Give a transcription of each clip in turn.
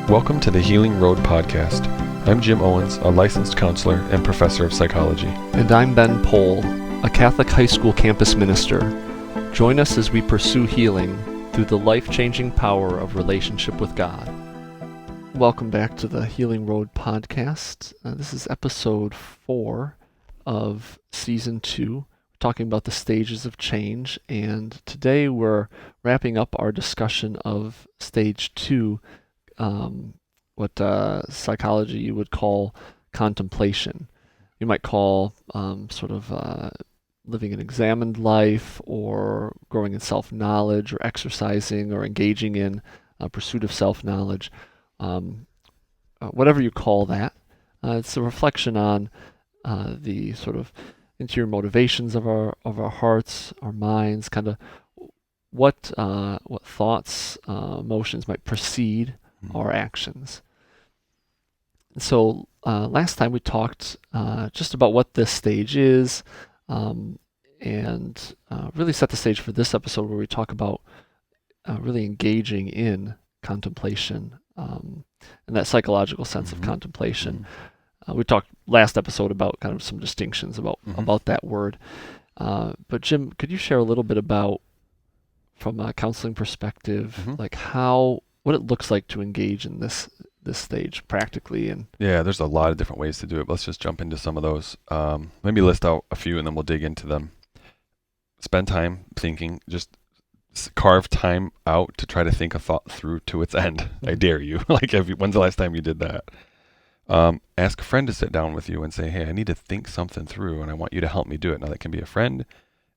Welcome to the Healing Road podcast. I'm Jim Owens, a licensed counselor and professor of psychology. And I'm Ben Pohl, a Catholic high school campus minister. Join us as we pursue healing through the life-changing power of relationship with God. Welcome back to the Healing Road podcast. This is episode 4 of season 2. We're talking about the stages of change, and today we're wrapping up our discussion of stage 2, what psychology you would call contemplation. You might call living an examined life, or growing in self-knowledge, or exercising, or engaging in pursuit of self-knowledge. Whatever you call that, it's a reflection on the sort of interior motivations of our hearts, our minds, kind of what thoughts, emotions might precede our actions. And so last time we talked just about what this stage is, and really set the stage for this episode, where we talk about really engaging in contemplation, and that psychological sense of contemplation. We talked last episode about kind of some distinctions about that word. But Jim, could you share a little bit about, from a counseling perspective, like what it looks like to engage in this stage practically? And yeah, there's a lot of different ways to do it. Let's just jump into some of those. Maybe list out a few and then we'll dig into them. Spend time thinking. Just carve time out to try to think a thought through to its end. I dare you. When's the last time you did that? Ask a friend to sit down with you and say, hey, I need to think something through and I want you to help me do it. Now that can be a friend.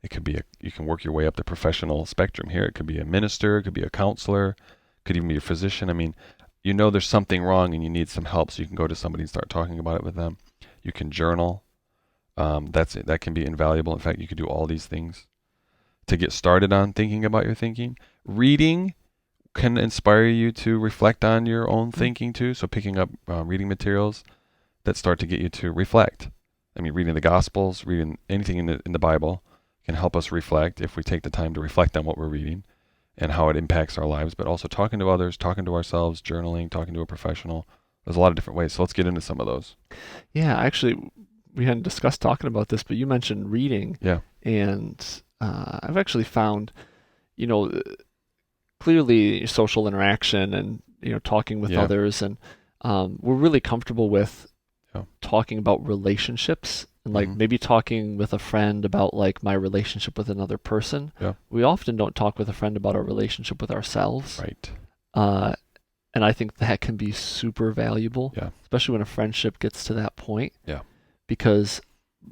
It could be you can work your way up the professional spectrum here. It could be a minister, it could be a counselor, it could even be a physician. I mean, you know there's something wrong and you need some help, so you can go to somebody and start talking about it with them. You can journal. That can be invaluable. In fact, you could do all these things to get started on thinking about your thinking. Reading can inspire you to reflect on your own thinking too. So picking up reading materials that start to get you to reflect. I mean, reading the Gospels, reading anything in the Bible can help us reflect if we take the time to reflect on what we're reading and how it impacts our lives, but also talking to others, talking to ourselves, journaling, talking to a professional. There's a lot of different ways. So let's get into some of those. Yeah, actually, we hadn't discussed talking about this, but you mentioned reading. Yeah. And I've actually found, clearly social interaction and, talking with others, and we're really comfortable with talking about relationships. And maybe talking with a friend about my relationship with another person. Yeah. We often don't talk with a friend about our relationship with ourselves. Right. And I think that can be super valuable, especially when a friendship gets to that point. Yeah. Because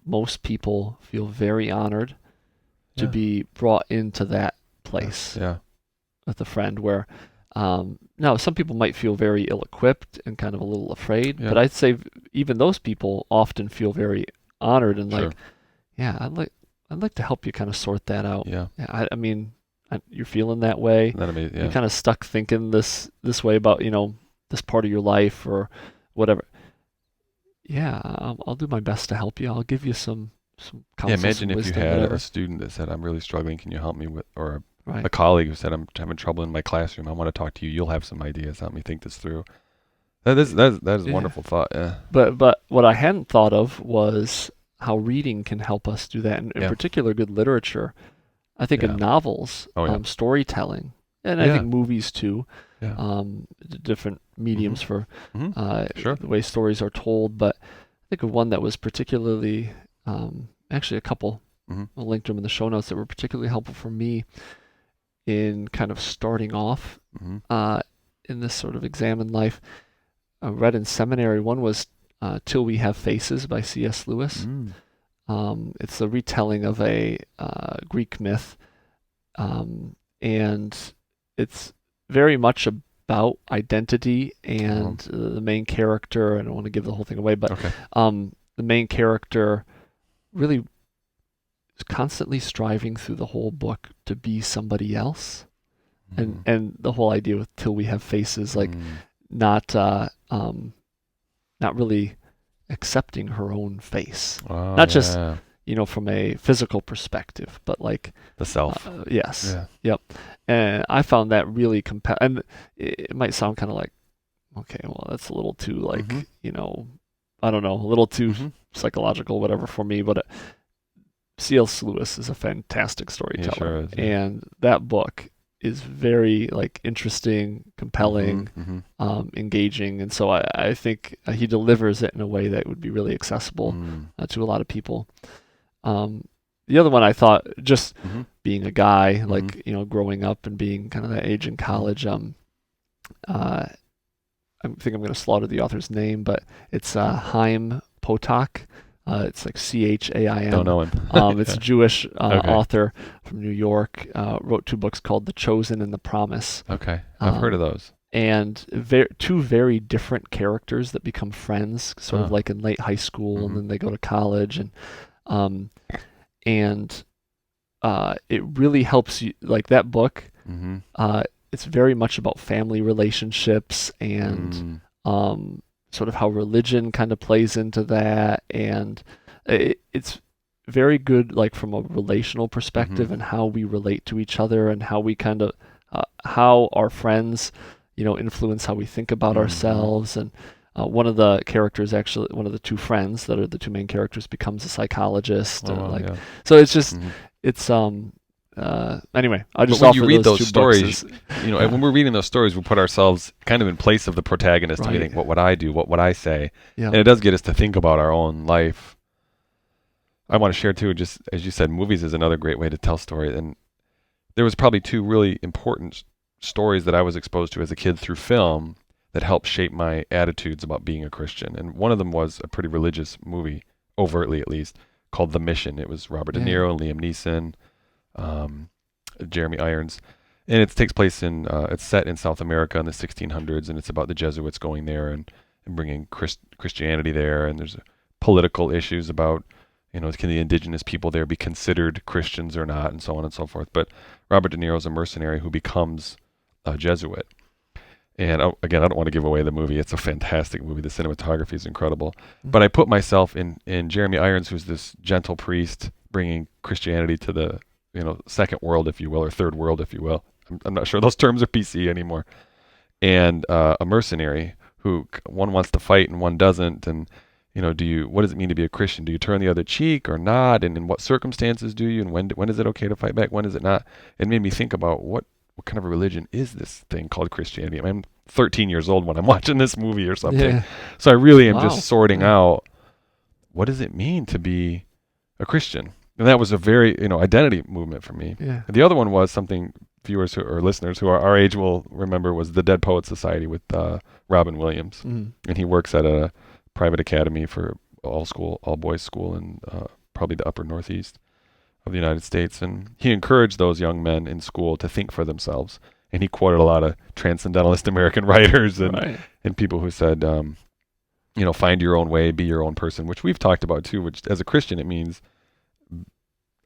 most people feel very honored to be brought into that place with a friend, where now some people might feel very ill-equipped and kind of a little afraid, but I'd say even those people often feel very honored and I'd like to help you kind of sort that out. I mean, you're feeling that way. You're kind of stuck thinking this way about this part of your life or whatever. I'll do my best to help you. I'll give you some counsel. Imagine if you had a student that said, I'm really struggling, can you help me with, or a colleague who said, I'm having trouble in my classroom, I want to talk to you, you'll have some ideas, help me think this through. That is a wonderful thought. Yeah. But what I hadn't thought of was how reading can help us do that. And in particular, good literature. I think in novels, storytelling, and I think movies too. Different mediums for the way stories are told. But I think of one that was particularly, actually a couple, I'll link to them in the show notes, that were particularly helpful for me in kind of starting off in this sort of examined life. I read in seminary. One was Till We Have Faces by C.S. Lewis. It's a retelling of a Greek myth, and it's very much about identity and the main character. I don't want to give the whole thing away, but the main character really is constantly striving through the whole book to be somebody else. And the whole idea with Till We Have Faces, not really accepting her own face, not just from a physical perspective, but the self. Yes. Yep. And I found that really compelling. And it might sound kind of Okay, well, that's a little too like, Mm-hmm. I don't know, a little too Mm-hmm. psychological, whatever for me. But C.S. Lewis is a fantastic He storyteller, sure is. Yeah. and that book is very like interesting, Mm-hmm. compelling, Mm-hmm. engaging, and so I think he delivers it in a way that would be really accessible Mm. to a lot of people. Um, the other one I thought, just Mm-hmm. being a guy, Mm-hmm. like growing up and being kind of that age in Mm-hmm. college, uh, I think I'm going to slaughter the author's name, but it's Chaim Potok. It's like Don't Chaim. know him. It's Yeah. a Jewish Okay. author from New York. Wrote two books called The Chosen and The Promise. Okay. I've heard of Um, those. and two very different characters that become friends, sort of Oh. like in late high school, and Mm-hmm. then they go to college, um, and it really helps you. Like that book, Mm-hmm. uh, it's very much about family relationships and Mm. um, sort of how religion kind of plays into that, and it's very good, like from a relational Mm-hmm. perspective and how we relate to each other and how we kind of how our friends, influence how we think about Mm-hmm. ourselves. And one of the characters, actually, one of the two friends that are the two main characters, becomes a psychologist. Oh well, Like, yeah. so it's just Mm-hmm. it's anyway, I'll But just when you offer read those those two books stories, as and when we're reading those stories, we put ourselves kind of in place of the protagonist, and we right. think, what would I do? What would I say? Yeah. And it does get us to think about our own life. I want to share too, just as you said, movies is another great way to tell story. And there was probably two really important stories that I was exposed to as a kid through film that helped shape my attitudes about being a Christian. And one of them was a pretty religious movie, overtly at least, called The Mission. It was Robert De Yeah. Niro and Liam Neeson, um, Jeremy Irons, and it takes place it's set in South America in the 1600s, and it's about the Jesuits going there and bringing Christianity there, and there's political issues about, can the indigenous people there be considered Christians or not, and so on and so forth. But Robert De Niro is a mercenary who becomes a Jesuit. And again, I don't want to give away the movie. It's a fantastic movie. The cinematography is incredible. But I put myself in Jeremy Irons, who's this gentle priest bringing Christianity to the second world, if you will, or third world, if you will. I'm not sure those terms are PC anymore. And a mercenary who one wants to fight and one doesn't. And what does it mean to be a Christian? Do you turn the other cheek or not? And in what circumstances do you? And when is it okay to fight back? When is it not? It made me think about what kind of a religion is this thing called Christianity? I mean, I'm 13 years old when I'm watching this movie or something. Yeah. So I really am Wow. just sorting Yeah. out, what does it mean to be a Christian? And that was a very, identity movement for me. Yeah. And the other one was something viewers or listeners who are our age will remember, was the Dead Poets Society with Robin Williams. Mm. And he works at a private academy for all boys school in probably the upper northeast of the United States. And he encouraged those young men in school to think for themselves. And he quoted a lot of transcendentalist American writers and, Right. and people who said, find your own way, be your own person, which we've talked about too, which as a Christian, it means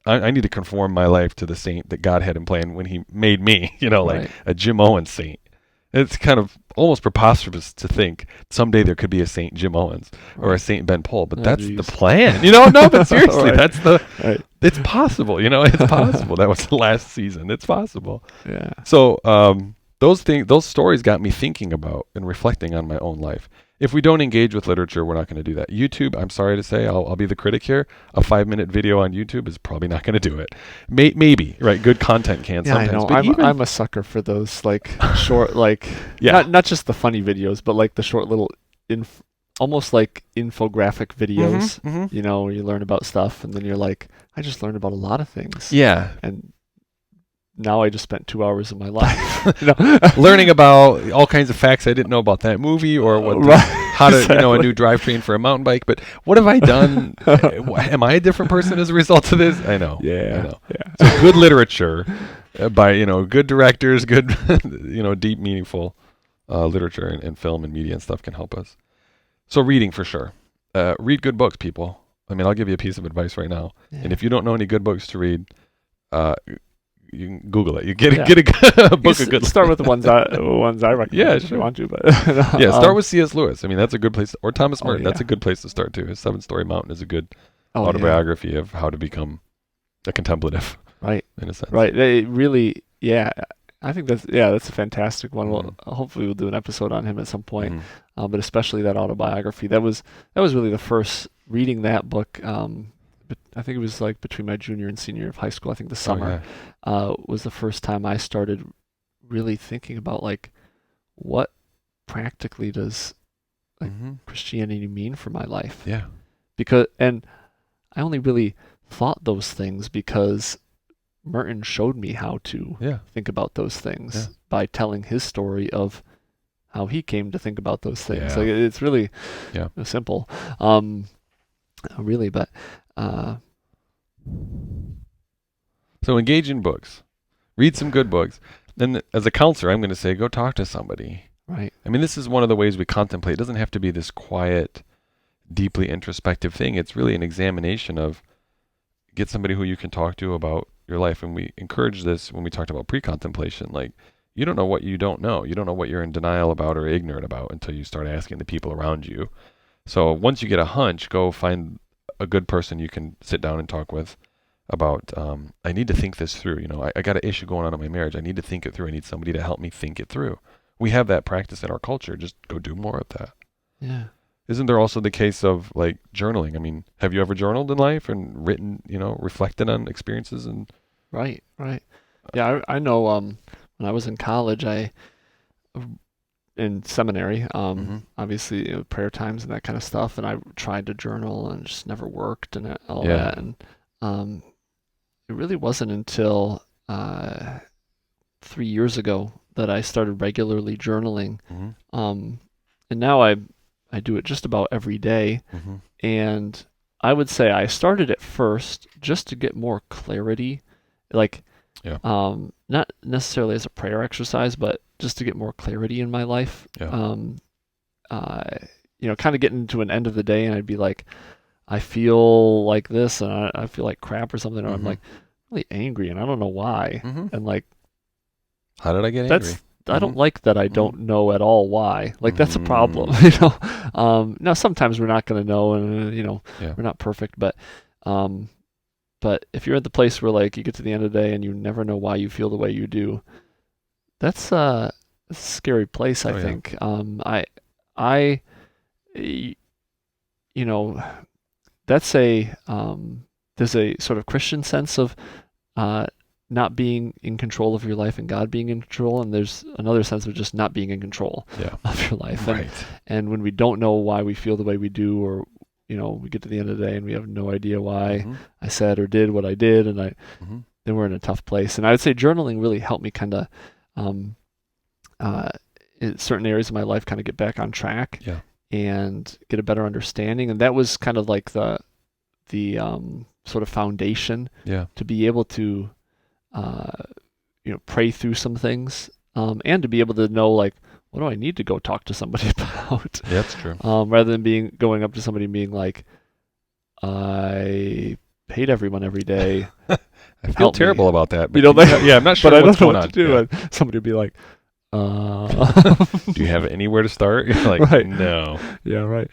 I need to conform my life to the saint that God had in plan when he made me, like Right. a Jim Owens saint. It's kind of almost preposterous to think someday there could be a Saint Jim Owens or a Right. Saint Ben Pohl, but Oh, that's geez. the plan. No, but seriously, Right. that's Right. it's possible. It's possible. That was the last season. It's possible. Yeah. So those stories got me thinking about and reflecting on my own life. If we don't engage with literature, we're not going to do that. YouTube, I'm sorry to say, I'll be the critic here. A 5-minute video on YouTube is probably not going to do it. Maybe, right? Good content can Yeah, I sometimes. know. But I'm a sucker for those like short, like Yeah. not just the funny videos, but like the short little almost like infographic videos. Mhm. Where you learn about stuff, and then you're like, I just learned about a lot of things. Yeah. And now I just spent 2 hours of my life, Learning about all kinds of facts I didn't know about that movie, or how to, a new drivetrain for a mountain bike. But what have I done? Am I a different person as a result of this? I know. Yeah. I know. Yeah. So good literature by, good directors, good, deep, meaningful literature and film and media and stuff can help us. So reading for sure. Read good books, people. I mean, I'll give you a piece of advice right now. Yeah. And if you don't know any good books to read, you can Google it. You get Yeah. a book of good. Start with the ones I recommend. Yeah, if sure. you want to, but Yeah, start with C.S. Lewis. I mean, that's a good place. Or Thomas Oh, Merton. That's yeah. a good place to start too. His 7-Story Mountain is a good oh, autobiography of how to become a contemplative, Yeah. Right. in a sense. Right. They really, yeah. I think that's a fantastic one. Mm-hmm. Well, hopefully we'll do an episode on him at some point. Mm-hmm. But especially that autobiography. That was really the first reading that book. But I think it was like between my junior and senior year of high school. I think the Oh summer yeah. was the first time I started really thinking about like what practically does like Mm-hmm. Christianity mean for my life? Yeah. And I only really thought those things because Merton showed me how to Yeah. think about those Yeah. things by telling his story of how he came to think about those things. Yeah. Like it's really Yeah. simple, um, really. But uh, So engage in books. Read some good books. Then, as a counselor, I'm going to say, go talk to somebody. right, I mean, this is one of the ways we contemplate. It doesn't have to be this quiet, deeply introspective thing. It's really an examination of get somebody who you can talk to about your life. And we encourage this when we talked about pre-contemplation. Like, you don't know what you don't know. You don't know what you're in denial about or ignorant about until you start asking the people around you. So once you get a hunch, go find a good person you can sit down and talk with about, I need to think this through. I got an issue going on in my marriage. I need to think it through. I need somebody to help me think it through. We have that practice in our culture. Just go do more of that. yeah, Isn't there also the case of like journaling? I mean, have you ever journaled in life and written, reflected on experiences and right. Yeah, I know. When I was in college, in seminary, mm-hmm. obviously prayer times and that kind of stuff, and I tried to journal and it just never worked and all Yeah. that, and it really wasn't until 3 years ago that I started regularly journaling. Mm-hmm. And now I do it just about every day. Mm-hmm. And I would say I started it first just to get more clarity, like Yeah. not necessarily as a prayer exercise, but just to get more clarity in my life. Yeah. Uh, kind of getting to an end of the day, and I'd be like, I feel like this, and I feel like crap or something, or I'm Mm-hmm. like really angry, and I don't know why. Mm-hmm. And like How did I get angry? that's I don't like that I don't know at all why. Like that's a problem, Mm-hmm. Now sometimes we're not going to know, and Yeah. we're not perfect, but if you're at the place where like you get to the end of the day and you never know why you feel the way you do, that's a scary place, I Oh, yeah. think. I, y- you know, that's there's a sort of Christian sense of uh, not being in control of your life and God being in control, and there's another sense of just not being in control Yeah. of your life. Right. And when we don't know why we feel the way we do, or we get to the end of the day and we have no idea why Mm-hmm. I said or did what I did, and Mm-hmm. then we're in a tough place. And I would say journaling really helped me kind of, uh, in certain areas of my life, kind of get back on track Yeah. and get a better understanding. And that was kind of like the sort of foundation Yeah. to be able to, pray through some things, and to be able to know like, what do I need to go talk to somebody about? Yeah, that's true. Rather than going up to somebody and being like, I hate everyone every day. I feel Help me. terrible about that. But You know, yeah, I'm not sure but I what's don't know going what to on. do. Yeah. And somebody would be like, Do you have anywhere to start? You're like, Right. no. yeah, right.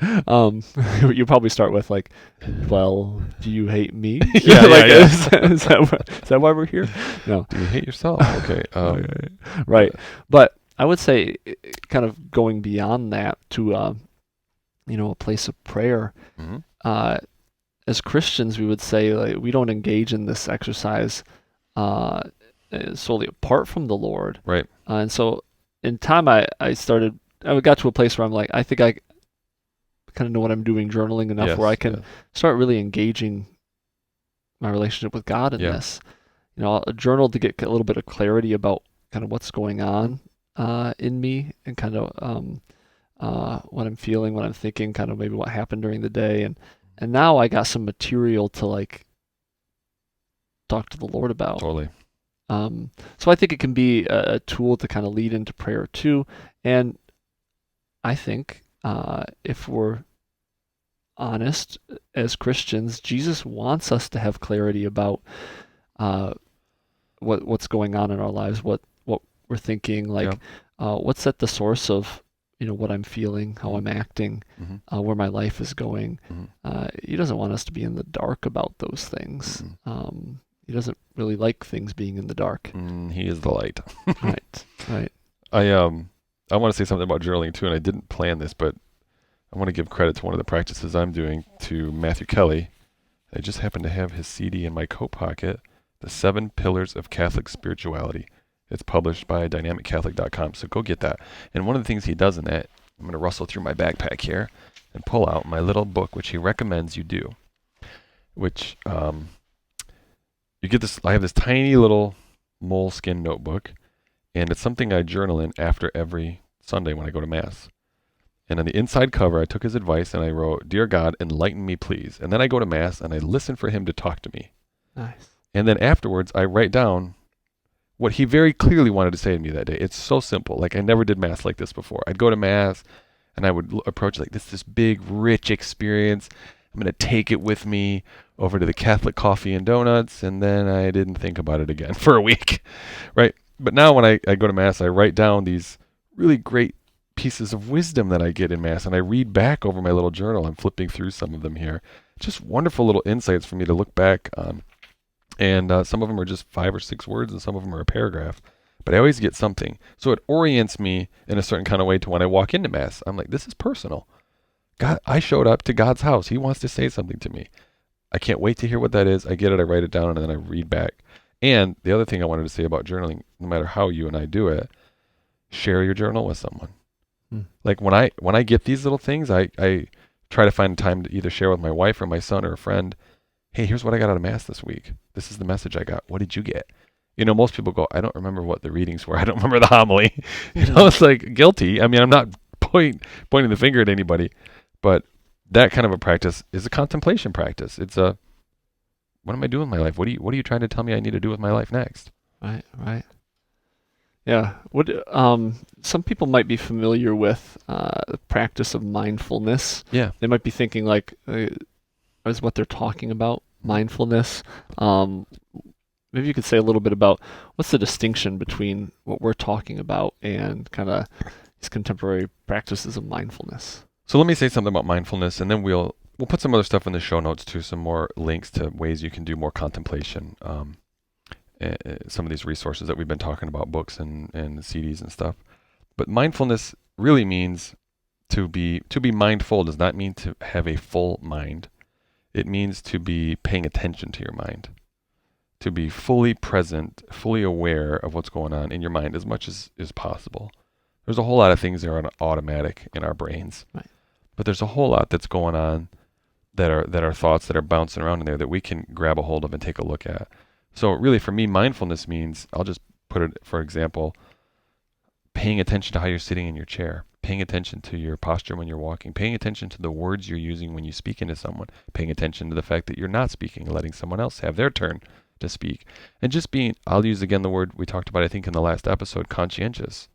You probably start with like, well, do you hate me? Yeah, like, yeah. Is that why we're here? No. Do you hate yourself? Okay. Right. But I would say, kind of going beyond that to, a place of prayer. Mm-hmm. As Christians, we would say like we don't engage in this exercise solely apart from the Lord. Right. And so, in time, I got to a place where I'm like, I think I kind of know what I'm doing, journaling enough Yes, where I can yes. start really engaging my relationship with God in Yeah. this. I'll journal to get a little bit of clarity about kind of what's going on in me, and kind of what I'm feeling, what I'm thinking, kind of maybe what happened during the day, and now I got some material to like talk to the Lord about. Totally. So I think it can be a tool to kind of lead into prayer too. And I think if we're honest as Christians, Jesus wants us to have clarity about what's going on in our lives, what we're thinking, like what's at the source of what I'm feeling, how I'm acting, Mm-hmm. where my life is going. Mm-hmm. He doesn't want us to be in the dark about those things. Mm-hmm. he doesn't really like things being in the dark. He is the light. Right. Right. I want to say something about journaling too, and I didn't plan this, but I want to give credit to one of the practices I'm doing to Matthew Kelly. I just happen to have his CD in my coat pocket, The 7 Pillars of Catholic Spirituality. It's published by dynamiccatholic.com, so go get that. And one of the things he does in that, I'm going to rustle through my backpack here and pull out my little book, which he recommends you do, which you get this. I have this tiny little moleskin notebook, and it's something I journal in after every Sunday when I go to Mass. And on the inside cover, I took his advice and I wrote, "Dear God, enlighten me, please." And then I go to Mass and I listen for him to talk to me. Nice. And then afterwards, I write down what he very clearly wanted to say to me that day. It's so simple. Like, I never did Mass like this before. I'd go to Mass and I would approach like this big, rich experience. I'm going to take it with me over to the Catholic Coffee and Donuts. And then I didn't think about it again for a week, right? But now when I go to Mass, I write down these really great pieces of wisdom that I get in Mass, and I read back over my little journal. I'm flipping through some of them here. Just wonderful little insights for me to look back on. And some of them are just 5 or 6 words, and some of them are a paragraph. But I always get something. So it orients me in a certain kind of way to when I walk into Mass. I'm like, this is personal. God, I showed up to God's house. He wants to say something to me. I can't wait to hear what that is. I get it, I write it down, and then I read back. And the other thing I wanted to say about journaling, no matter how you and I do it, share your journal with someone. Like when I get these little things, I try to find time to either share with my wife or my son or a friend. Hey, here's what I got out of Mass this week. This is the message I got. What did you get? You know, most people go, I don't remember what the readings were. I don't remember the homily. You know, it's like guilty. I mean, I'm not pointing the finger at anybody, but that kind of a practice is a contemplation practice. It's a, what am I doing with my life? What are you trying to tell me I need to do with my life next? Right. Right. Yeah. What some people might be familiar with the practice of mindfulness. Yeah. They might be thinking like, is what they're talking about mindfulness? Maybe you could say a little bit about what's the distinction between what we're talking about and kind of these contemporary practices of mindfulness. So let me say something about mindfulness, and then we'll put some other stuff in the show notes too, some more links to ways you can do more contemplation. Some of these resources that we've been talking about, books and CDs and stuff. But mindfulness really means to be mindful does not mean to have a full mind. It means to be paying attention to your mind, to be fully present, fully aware of what's going on in your mind as much as is possible. There's a whole lot of things that are on automatic in our brains, right. But there's a whole lot that's going on that are thoughts that are bouncing around in there that we can grab a hold of and take a look at. So really, for me, mindfulness means, I'll just put it, for example, paying attention to how you're sitting in your chair, paying attention to your posture when you're walking, paying attention to the words you're using when you speak into someone, paying attention to the fact that you're not speaking, letting someone else have their turn to speak. And just being, I'll use again the word we talked about, I think, in the last episode, conscientious.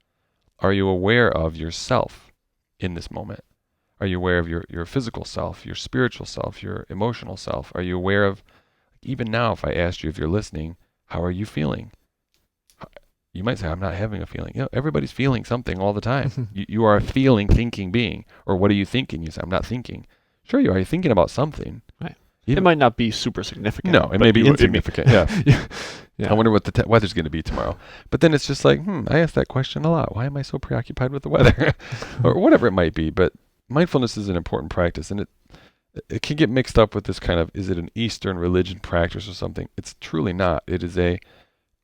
Are you aware of yourself in this moment? Are you aware of your physical self, your spiritual self, your emotional self? Are you aware of, even now, if I asked you if you're listening, how are you feeling? You might say, I'm not having a feeling. You know, everybody's feeling something all the time. You are a feeling, thinking being. Or what are you thinking? You say, I'm not thinking. Sure you are. You're thinking about something. Right. It might not be super significant. No, it may be insignificant. Yeah. Yeah. I wonder what the weather's going to be tomorrow. But then it's just like, I ask that question a lot. Why am I so preoccupied with the weather? Or whatever it might be. But mindfulness is an important practice. And it can get mixed up with this kind of, is it an Eastern religion practice or something? It's truly not. It is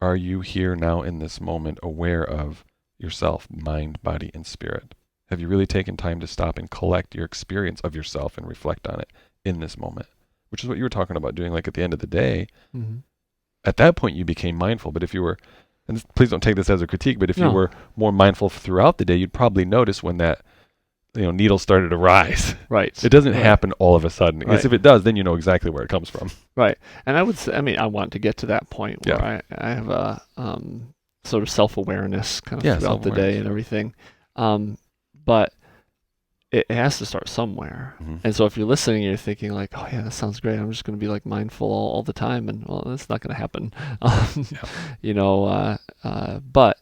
are you here now in this moment aware of yourself, mind, body, and spirit? Have you really taken time to stop and collect your experience of yourself and reflect on it in this moment? Which is what you were talking about doing, like at the end of the day. Mm-hmm. At that point, you became mindful. But if you were, and please don't take this as a critique, but if you were more mindful throughout the day, you'd probably notice when that needle started to rise. Right. It doesn't happen all of a sudden. Because if it does, then you know exactly where it comes from. Right. And I would say, I want to get to that point where I have a sort of self-awareness kind of throughout the day and everything. But it has to start somewhere. Mm-hmm. And so if you're listening, you're thinking like, oh yeah, that sounds great. I'm just going to be like mindful all the time. And well, that's not going to happen. But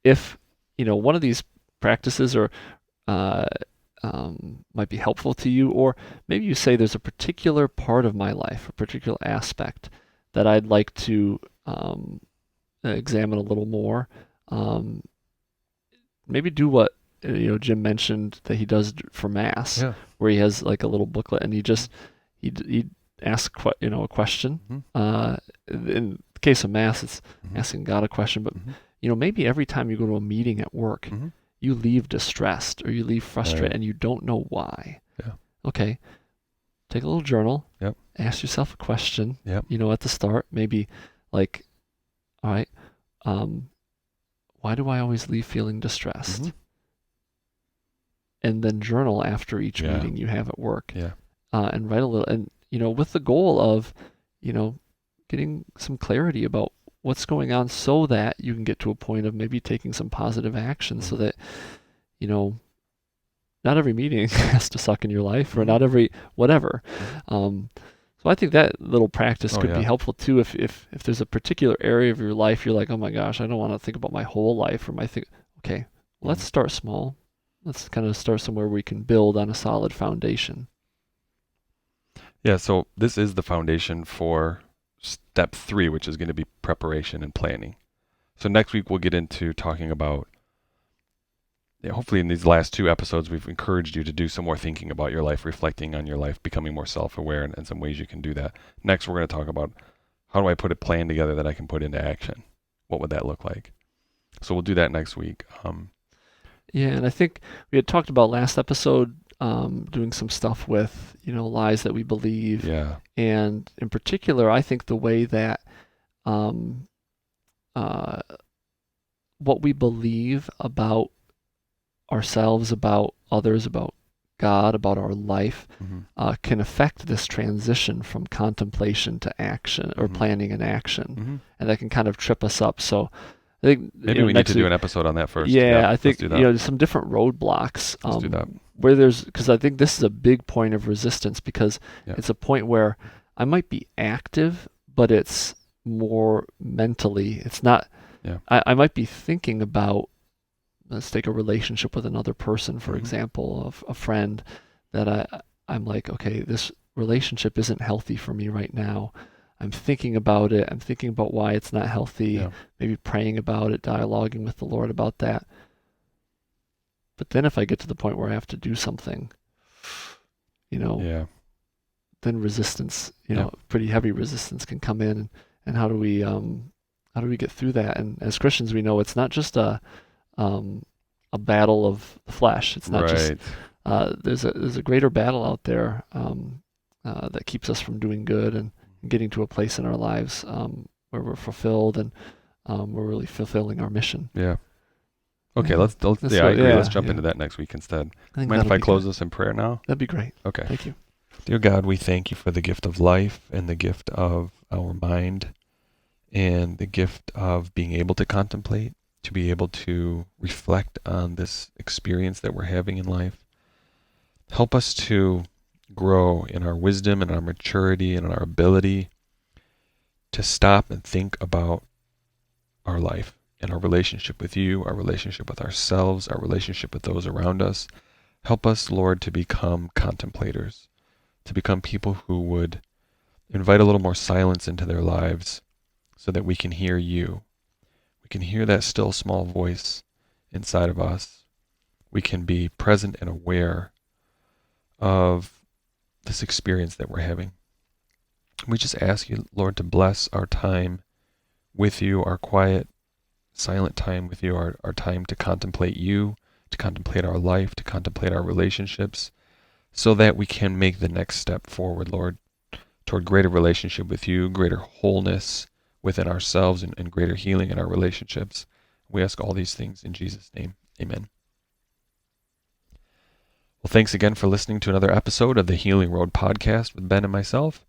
if, one of these practices or might be helpful to you, or maybe you say there's a particular part of my life, a particular aspect that I'd like to examine a little more. Um, Maybe do what Jim mentioned that he does for Mass, Yeah. where he has like a little booklet and he asks a question. Mm-hmm. In the case of Mass, it's Mm-hmm. asking God a question, but Mm-hmm. maybe every time you go to a meeting at work, Mm-hmm. you leave distressed or you leave frustrated Right. and you don't know why. Yeah. Okay, take a little journal, Yep. ask yourself a question, Yep. at the start, maybe like, all right, why do I always leave feeling distressed? Mm-hmm. And then journal after each Yeah. meeting you have at work, Yeah. and write a little, and with the goal of, getting some clarity about what's going on, so that you can get to a point of maybe taking some positive action, so Mm-hmm. that you know not every meeting has to suck in your life, or Mm-hmm. not every whatever. Mm-hmm. So I think that little practice Oh could be yeah. helpful too, if there's a particular area of your life you're like, oh my gosh, I don't want to think about my whole life or my thing. Okay, well, let's Mm-hmm. start small. Let's kind of start somewhere we can build on a solid foundation. Yeah. So this is the foundation for step 3, which is going to be preparation and planning. So next week we'll get into talking about. Yeah, hopefully in these last 2 episodes we've encouraged you to do some more thinking about your life, reflecting on your life, becoming more self-aware, and some ways you can do that. Next we're going to talk about how do I put a plan together that I can put into action. What would that look like? So we'll do that next week. Yeah, and I think we had talked about last episode, doing some stuff with, lies that we believe. Yeah. And in particular, I think the way that um, uh, what we believe about ourselves, about others, about God, about our life, Mm-hmm. can affect this transition from contemplation to action, or Mm-hmm. planning and action. Mm-hmm. And that can kind of trip us up. So I think Maybe we need next to do week, an episode on that first. yeah, I Let's think do that. some different roadblocks, Let's do that. where because I think this is a big point of resistance, because Yeah. it's a point where I might be active, but it's more mentally. It's not. Yeah. I might be thinking about, let's take a relationship with another person, for Mhm. example, of a friend, that I'm like, okay, this relationship isn't healthy for me right now. I'm thinking about it. I'm thinking about why it's not healthy. Yeah. Maybe praying about it, dialoguing with the Lord about that. But then if I get to the point where I have to do something, Yeah. then resistance, Yeah. pretty heavy resistance can come in. And how do we get through that? And as Christians, we know it's not just a battle of the flesh. It's not just Right. there's a greater battle out there, that keeps us from doing good and getting to a place in our lives, where we're fulfilled, and we're really fulfilling our mission. Yeah. Okay. Yeah. Let's That's yeah, I what- agree. yeah, Let's jump yeah. into that next week instead. I think Mind if that'll I be close good. this in prayer now? That'd be great. Okay. Thank you. Dear God, we thank you for the gift of life and the gift of our mind and the gift of being able to contemplate, to be able to reflect on this experience that we're having in life. Help us to grow in our wisdom and our maturity and our ability to stop and think about our life and our relationship with you, our relationship with ourselves, our relationship with those around us. Help us, Lord, to become contemplators, to become people who would invite a little more silence into their lives so that we can hear you. We can hear that still small voice inside of us. We can be present and aware of this experience that we're having. We just ask you, Lord, to bless our time with you, our quiet, silent time with you, our time to contemplate you, to contemplate our life, to contemplate our relationships, so that we can make the next step forward, Lord, toward greater relationship with you, greater wholeness within ourselves, and greater healing in our relationships. We ask all these things in Jesus' name. Amen. Well, thanks again for listening to another episode of the Healing Road podcast with Ben and myself.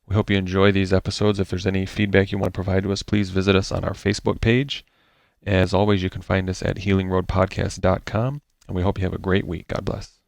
We hope you enjoy these episodes. If there's any feedback you want to provide to us, please visit us on our Facebook page. As always, you can find us at healingroadpodcast.com, and we hope you have a great week. God bless.